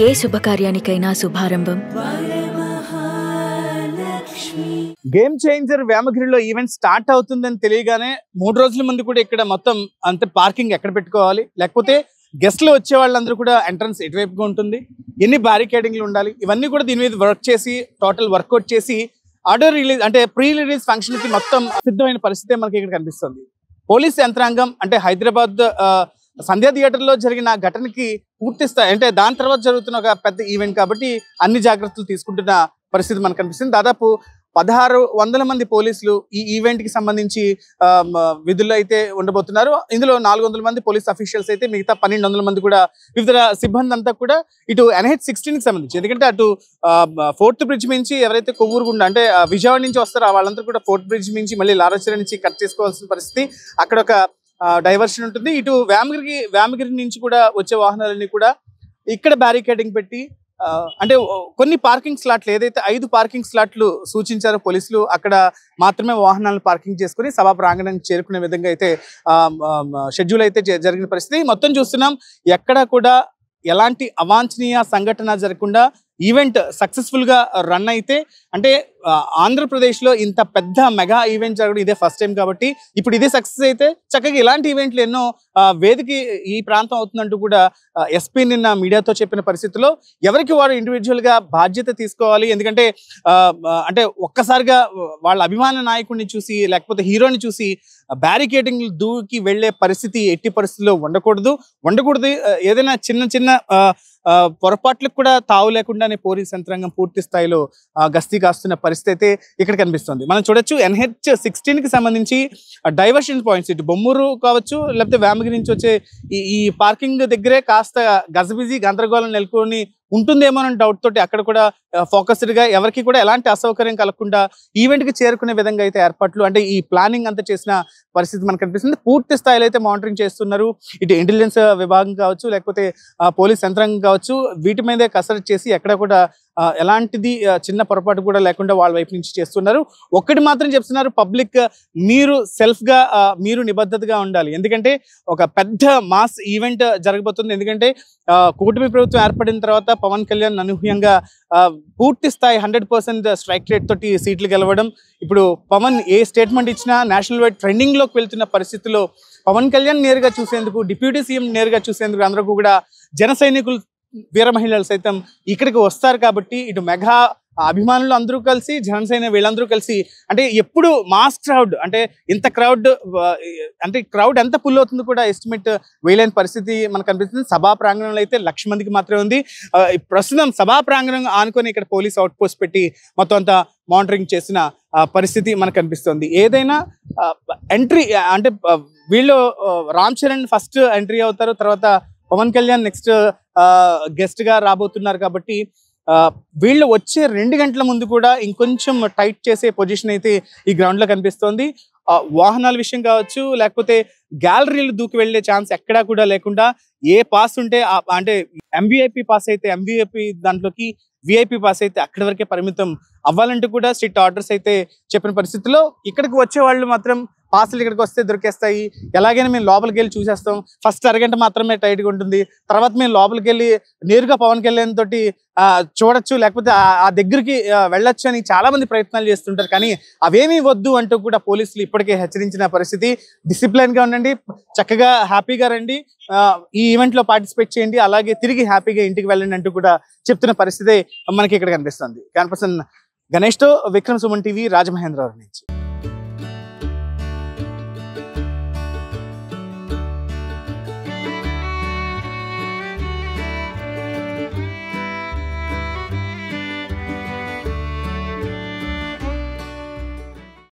ఏ శుభకార్యానికైనా శుభారంభం game changer వేమగిరిలో event start అవుతుందని తెలియగానే 3 రోజుల ముందు కూడా ఇక్కడ మొత్తం అంతే పార్కింగ్ ఎక్కడ పెట్టుకోవాలి, లేకపోతే గెస్ట్లు వచ్చే వాళ్ళందరూ కూడా ఎంట్రన్స్ ఎటువైపుగా ఉంటుంది, ఎన్ని బ్యారికేడింగ్లు ఉండాలి, ఇవన్నీ కూడా దీని మీద వర్క్ చేసి టోటల్ వర్కౌట్ చేసి ఆర్డర్ రిలీజ్ అంటే ప్రీ రిలీజ్ ఫంక్షన్ కి మొత్తం సిద్ధమైన పరిస్థితి మనకి ఇక్కడ కనిపిస్తుంది. పోలీస్ యంత్రాంగం అంటే హైదరాబాద్ సంధ్యా థియేటర్ లో జరిగిన ఘటనకి పూర్తి స్థాయి అంటే దాని తర్వాత జరుగుతున్న ఒక పెద్ద ఈవెంట్ కాబట్టి అన్ని జాగ్రత్తలు తీసుకుంటున్న పరిస్థితి మనకు కనిపిస్తుంది. దాదాపు 1600 మంది పోలీసులు ఈ ఈవెంట్ కి సంబంధించి విధుల్లో అయితే ఉండబోతున్నారు. ఇందులో 400 మంది పోలీస్ అఫీషియల్స్ అయితే మిగతా 1200 మంది కూడా వివిధ సిబ్బంది అంతా కూడా ఇటు NH-16 కి సంబంధించి, ఎందుకంటే అటు 4th బ్రిడ్జ్ నుంచి ఎవరైతే కొవ్వూరుగుండా అంటే విజయవాడ నుంచి వస్తారో వాళ్ళందరూ కూడా 4th బ్రిడ్జ్ నుంచి మళ్ళీ లారాచర నుంచి కట్ చేసుకోవాల్సిన పరిస్థితి, అక్కడ ఒక డైవర్షన్ ఉంటుంది. ఇటు వేమగిరి నుంచి కూడా వచ్చే వాహనాలన్నీ కూడా ఇక్కడ బ్యారికేడింగ్ పెట్టి అంటే కొన్ని పార్కింగ్ స్లాట్లు ఏదైతే 5 పార్కింగ్ స్లాట్లు సూచించారో పోలీసులు అక్కడ మాత్రమే వాహనాలను పార్కింగ్ చేసుకుని సభా ప్రాంగణానికి చేరుకునే విధంగా అయితే షెడ్యూల్ అయితే జరిగిన పరిస్థితి మొత్తం చూస్తున్నాం. ఎక్కడ కూడా ఎలాంటి అవాంఛనీయ సంఘటన జరగకుండా ఈవెంట్ సక్సెస్ఫుల్ గా రన్ అయితే, అంటే ఆంధ్రప్రదేశ్లో ఇంత పెద్ద మెగా ఈవెంట్ జరగడం ఇదే ఫస్ట్ టైం కాబట్టి ఇప్పుడు ఇదే సక్సెస్ అయితే చక్కగా ఇలాంటి ఈవెంట్లు ఎన్నో వేదిక ఈ ప్రాంతం అవుతుందంటూ కూడా ఎస్పీ నిన్న మీడియాతో చెప్పిన పరిస్థితిలో ఎవరికి వారు ఇండివిజువల్ గా బాధ్యత తీసుకోవాలి. ఎందుకంటే అంటే ఒక్కసారిగా వాళ్ళ అభిమాన నాయకుడిని చూసి లేకపోతే హీరోని చూసి బ్యారికేడింగ్ దూకి వెళ్లే పరిస్థితి ఎట్టి పరిస్థితుల్లో ఉండకూడదు. ఏదైనా చిన్న పొరపాట్లకు కూడా తావు లేకుండానే పోలీస్ యంత్రాంగం పూర్తి స్థాయిలో గస్తీ కాస్తున్న పరిస్థితి అయితే ఇక్కడ కనిపిస్తుంది. మనం చూడొచ్చు NH-16 కి సంబంధించి డైవర్షన్ పాయింట్స్ ఇటు బొమ్మూరు కావచ్చు లేకపోతే వేమగిరి నుంచి వచ్చే ఈ పార్కింగ్ దగ్గరే కాస్త గజబిజీ గందరగోళం నెలకొని ఉంటుందేమోనని డౌట్ తోటి అక్కడ కూడా ఫోకస్డ్ గా ఎవరికి కూడా ఎలాంటి అసౌకర్యం కలగకుండా ఈవెంట్ కి చేరుకునే విధంగా అయితే ఏర్పాట్లు అంటే ఈ ప్లానింగ్ అంతా చేసిన పరిస్థితి మనకు కనిపిస్తుంది. పూర్తి స్థాయిలో అయితే మానిటరింగ్ చేస్తున్నారు. ఇటు ఇంటెలిజెన్స్ విభాగం కావచ్చు లేకపోతే పోలీస్ యంత్రాంగం కావచ్చు, వీటి మీదే కసరత్తు చేసి ఎక్కడ కూడా ఎలాంటిది చిన్న పొరపాటు కూడా లేకుండా వాళ్ళ వైపు నుంచి చేస్తున్నారు. ఒక్కటి మాత్రం చెప్తున్నారు, పబ్లిక్ మీరు సెల్ఫ్ గా మీరు నిబద్ధతగా ఉండాలి. ఎందుకంటే ఒక పెద్ద మాస్ ఈవెంట్ జరగబోతుంది. ఎందుకంటే కూటమి ప్రభుత్వం ఏర్పడిన తర్వాత పవన్ కళ్యాణ్ అనూహ్యంగా పూర్తి స్థాయి 100% స్ట్రైక్ రేట్ తోటి సీట్లు గెలవడం, ఇప్పుడు పవన్ ఏ స్టేట్మెంట్ ఇచ్చినా నేషనల్ వైడ్ ట్రెండింగ్ లోకి వెళ్తున్న పరిస్థితుల్లో పవన్ కళ్యాణ్ నేరుగా చూసేందుకు, డిప్యూటీ సీఎం నేరుగా చూసేందుకు అందరికీ కూడా జన సైనికులు వీర మహిళలు సైతం ఇక్కడికి వస్తారు. కాబట్టి ఇటు మెగా అభిమానులు అందరూ కలిసి జనసేన వీళ్ళందరూ కలిసి అంటే ఎప్పుడు మాస్ క్రౌడ్ అంటే ఇంత క్రౌడ్ అంటే క్రౌడ్ ఎంత ఫుల్ అవుతుందో కూడా ఎస్టిమేట్ వేయలేని పరిస్థితి మనకు కనిపిస్తుంది. సభా ప్రాంగణంలో అయితే 1,00,000 మందికి మాత్రమే ఉంది. ప్రస్తుతం సభా ప్రాంగణం ఆనుకొని ఇక్కడ పోలీస్ అవుట్ పోస్ట్ పెట్టి మొత్తం అంతా మానిటరింగ్ చేసిన పరిస్థితి మనకు కనిపిస్తుంది. ఏదైనా ఎంట్రీ అంటే వీళ్ళు రామ్ చరణ్ ఫస్ట్ ఎంట్రీ అవుతారు, తర్వాత పవన్ కళ్యాణ్ నెక్స్ట్ గెస్ట్ గా రాబోతున్నారు. కాబట్టి వీళ్ళు వచ్చే 2 గంటల ముందు కూడా ఇంకొంచెం టైట్ చేసే పొజిషన్ అయితే ఈ గ్రౌండ్ లో కనిపిస్తోంది. వాహనాల విషయం కావచ్చు లేకపోతే గ్యాలరీలు దూకి వెళ్లే ఛాన్స్ ఎక్కడా కూడా లేకుండా ఏ పాస్ ఉంటే అంటే MVIP పాస్ అయితే MVIP దాంట్లోకి, VIP పాస్ అయితే అక్కడి వరకే పరిమితం అవ్వాలంటూ కూడా స్ట్రిక్ట్ ఆర్డర్స్ అయితే చెప్పిన పరిస్థితుల్లో ఇక్కడికి వచ్చే వాళ్ళు మాత్రం పాసులు ఇక్కడికి వస్తే దొరికేస్తాయి, ఎలాగైనా మేము లోపలికి వెళ్ళి చూసేస్తాం, ఫస్ట్ అరగంట మాత్రమే టైట్గా ఉంటుంది, తర్వాత మేము లోపలికి వెళ్ళి నేరుగా పవన్ కళ్యాణ్ తోటి చూడొచ్చు లేకపోతే ఆ దగ్గరికి వెళ్ళొచ్చు అని చాలా మంది ప్రయత్నాలు చేస్తుంటారు. కానీ అవేమీ వద్దు అంటూ కూడా పోలీసులు ఇప్పటికే హెచ్చరించిన పరిస్థితి. డిసిప్లైన్ గా ఉండండి, చక్కగా హ్యాపీగా రండి, ఈ ఈవెంట్ లో పార్టిసిపేట్ చేయండి, అలాగే తిరిగి హ్యాపీగా ఇంటికి వెళ్ళండి అంటూ కూడా చెప్తున్న పరిస్థితి మనకి ఇక్కడ కనిపిస్తుంది. కెమెరా పర్సన్ గణేష్ తో విక్రమ్, సుమన్ టీవీ, రాజమహేంద్రవరం నుంచి.